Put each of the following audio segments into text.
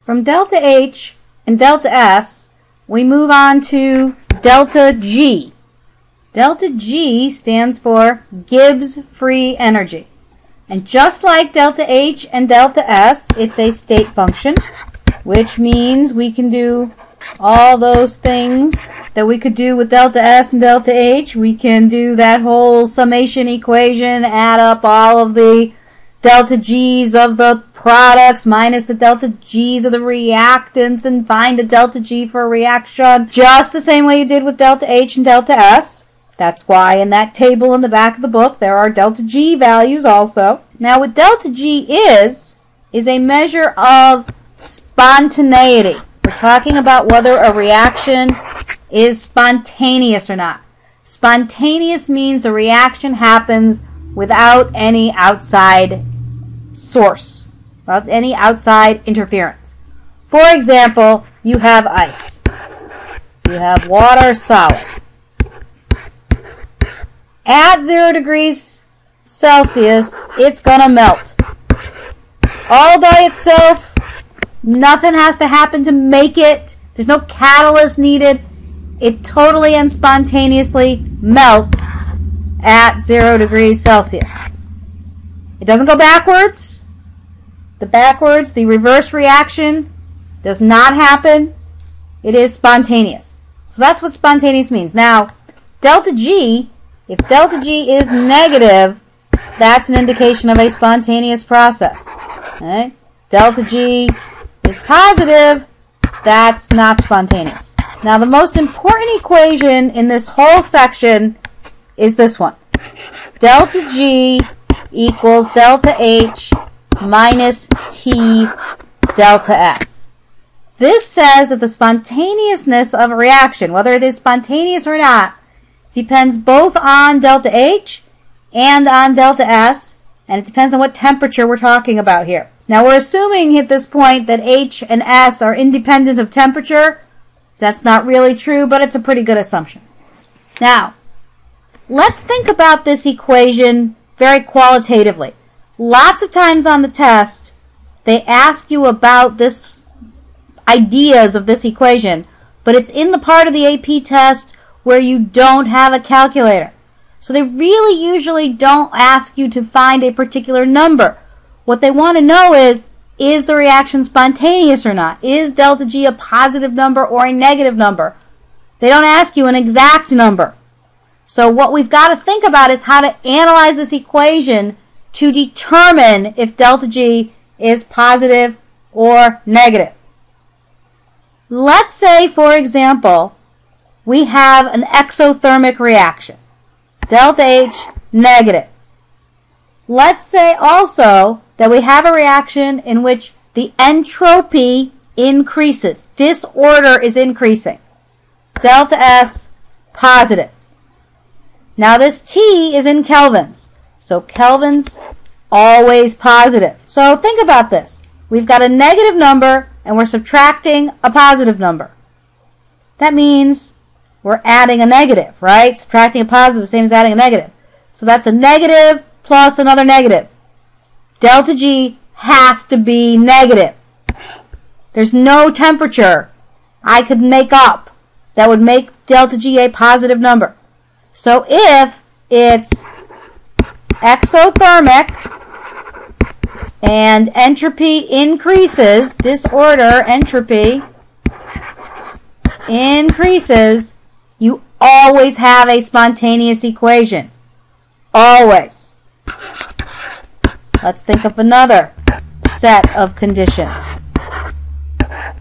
From delta H and delta S, we move on to delta G. Delta G stands for Gibbs free energy. And just like delta H and delta S, it's a state function, which means we can do all those things that we could do with delta S and delta H. We can do that whole summation equation, add up all of the delta G's of the products minus the delta G's of the reactants and find a delta G for a reaction, just the same way you did with delta H and delta S. That's why in that table in the back of the book there are delta G values also. Now what delta G is a measure of spontaneity. We're talking about whether a reaction is spontaneous or not. Spontaneous means the reaction happens without any outside source, without any outside interference. For example, you have ice. You have water solid. At 0 degrees Celsius, it's going to melt. All by itself, nothing has to happen to make it. There's no catalyst needed. It totally and spontaneously melts at 0 degrees Celsius. It doesn't go backwards. The reverse reaction does not happen. It is spontaneous. So that's what spontaneous means. Now, delta G, if delta G is negative, that's an indication of a spontaneous process. Okay? Delta G is positive, that's not spontaneous. Now the most important equation in this whole section is this one. Delta G equals delta H minus T delta S. This says that the spontaneousness of a reaction, whether it is spontaneous or not, depends both on delta H and on delta S, and it depends on what temperature we're talking about here. Now we're assuming at this point that H and S are independent of temperature. That's not really true, but it's a pretty good assumption. Now, let's think about this equation very qualitatively. Lots of times on the test, they ask you about this ideas of this equation, but it's in the part of the AP test where you don't have a calculator. So they really usually don't ask you to find a particular number. What they want to know is the reaction spontaneous or not? Is delta G a positive number or a negative number? They don't ask you an exact number. So what we've got to think about is how to analyze this equation to determine if delta G is positive or negative. Let's say, for example, we have an exothermic reaction. Delta H, negative. Let's say also that we have a reaction in which the entropy increases. Disorder is increasing. Delta S, positive. Now this T is in kelvins. So kelvins, always positive. So think about this. We've got a negative number and we're subtracting a positive number. That means we're adding a negative, right? Subtracting a positive is the same as adding a negative. So that's a negative plus another negative. Delta G has to be negative. There's no temperature I could make up that would make delta G a positive number. So if it's exothermic and entropy increases, disorder entropy increases, you always have a spontaneous equation. Always. Let's think of another set of conditions.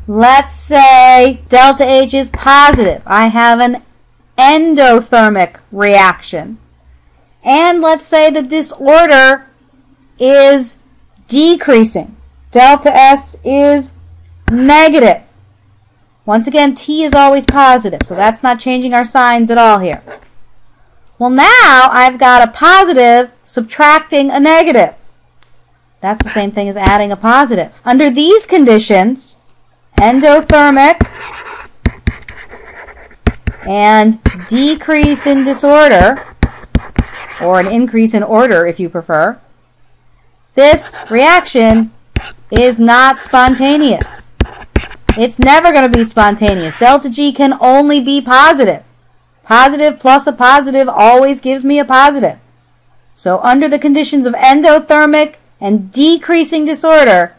Let's say delta H is positive. I have an endothermic reaction. And let's say the disorder is decreasing. Delta S is negative. Once again, T is always positive, so that's not changing our signs at all here. Well, now I've got a positive subtracting a negative. That's the same thing as adding a positive. Under these conditions, endothermic and decrease in disorder, or an increase in order if you prefer, this reaction is not spontaneous. It's never going to be spontaneous. Delta G can only be positive. Positive plus a positive always gives me a positive. So under the conditions of endothermic and decreasing disorder,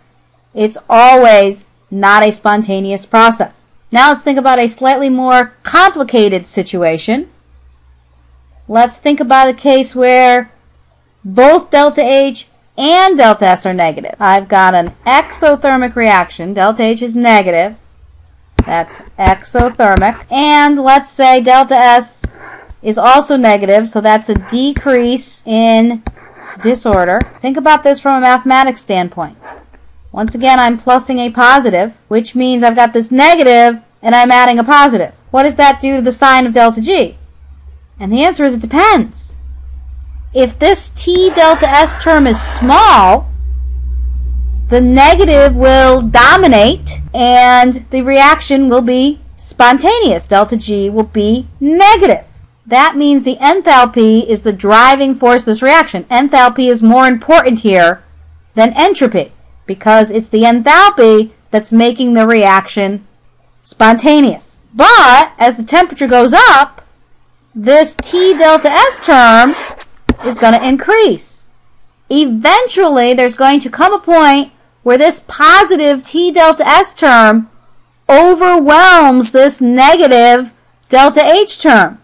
it's always not a spontaneous process. Now let's think about a slightly more complicated situation. Let's think about a case where both delta H and delta S are negative. I've got an exothermic reaction. Delta H is negative. That's exothermic. And let's say delta S is also negative, so that's a decrease in disorder. Think about this from a mathematics standpoint. Once again, I'm plussing a positive, which means I've got this negative and I'm adding a positive. What does that do to the sign of delta G? And the answer is it depends. If this T delta S term is small, the negative will dominate and the reaction will be spontaneous. Delta G will be negative. That means the enthalpy is the driving force of this reaction. Enthalpy is more important here than entropy because it's the enthalpy that's making the reaction spontaneous. But as the temperature goes up, this T delta S term is going to increase. Eventually, there's going to come a point where this positive T delta S term overwhelms this negative delta H term.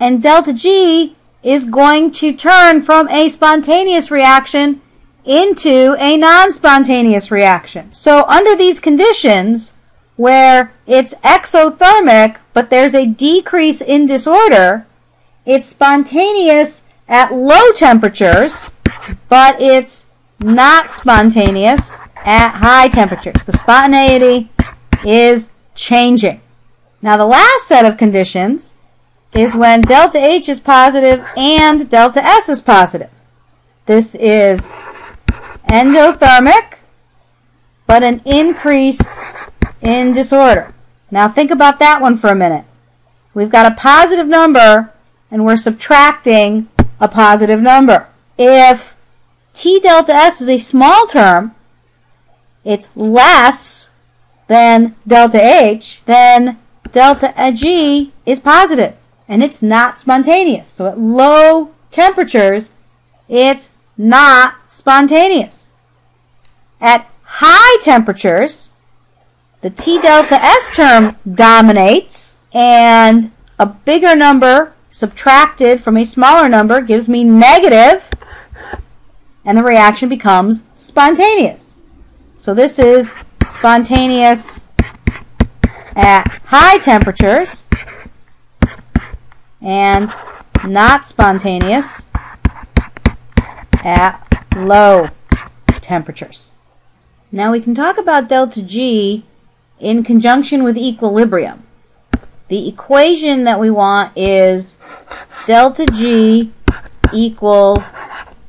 And delta G is going to turn from a spontaneous reaction into a non-spontaneous reaction. So under these conditions, where it's exothermic, but there's a decrease in disorder, it's spontaneous at low temperatures, but it's not spontaneous at high temperatures. The spontaneity is changing. Now the last set of conditions is when delta H is positive and delta S is positive. This is endothermic, but an increase in disorder. Now think about that one for a minute. We've got a positive number and we're subtracting a positive number. If T delta S is a small term, it's less than delta H, then delta G is positive and it's not spontaneous. So at low temperatures, it's not spontaneous. At high temperatures, the T delta S term dominates, and a bigger number subtracted from a smaller number gives me negative, and the reaction becomes spontaneous. So this is spontaneous at high temperatures and not spontaneous at low temperatures. Now we can talk about delta G in conjunction with equilibrium. The equation that we want is delta G equals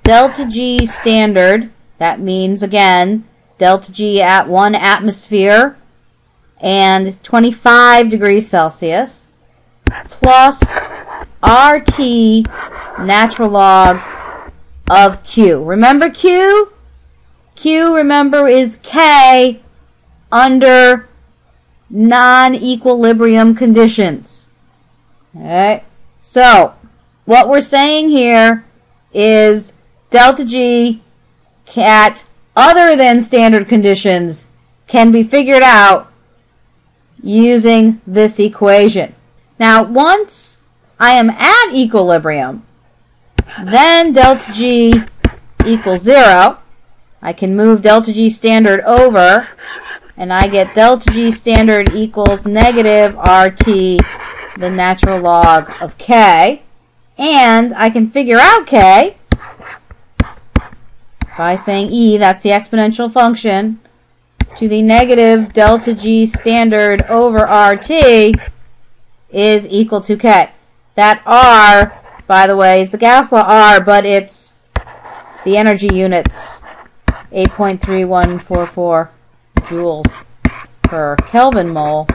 delta G standard. That means, again, delta G at 1 atmosphere and 25 degrees Celsius plus RT natural log of Q. Remember Q? Q, remember, is K under non-equilibrium conditions. Alright, so what we're saying here is delta G at other than standard conditions can be figured out using this equation. Now, once I am at equilibrium, then delta G equals 0. I can move delta G standard over, and I get delta G standard equals negative RT, the natural log of K. And I can figure out K by saying E, that's the exponential function, to the negative delta G standard over RT is equal to K. That R, by the way, is the gas law R, but it's the energy units, 8.3144 joules per Kelvin mole,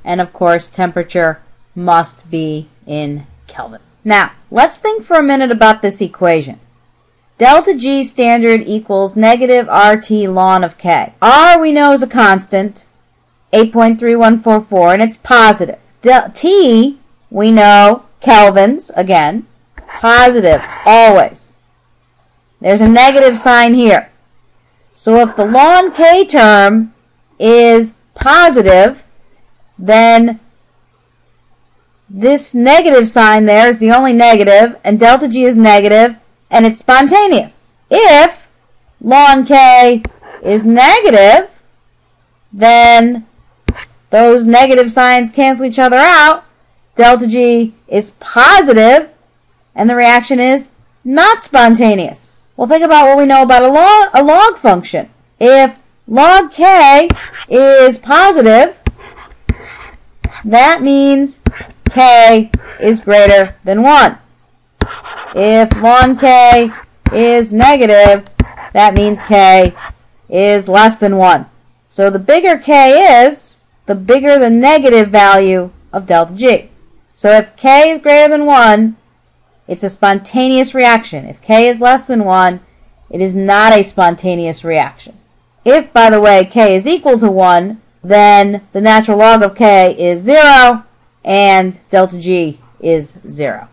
and of course temperature must be in Kelvin. Now, let's think for a minute about this equation. Delta G standard equals negative RT ln of K. R we know is a constant. 8.3144, and it's positive. T, we know, kelvins, again, positive, always. There's a negative sign here. So if the ln K term is positive, then this negative sign there is the only negative, and delta G is negative, and it's spontaneous. If ln K is negative, then those negative signs cancel each other out. Delta G is positive, and the reaction is not spontaneous. Well, think about what we know about a log function. If log K is positive, that means K is greater than 1. If ln K is negative, that means K is less than 1. So the bigger K is, the bigger the negative value of delta G. So if K is greater than 1, it's a spontaneous reaction. If K is less than 1, it is not a spontaneous reaction. If, by the way, K is equal to 1, then the natural log of K is 0, and delta G is 0.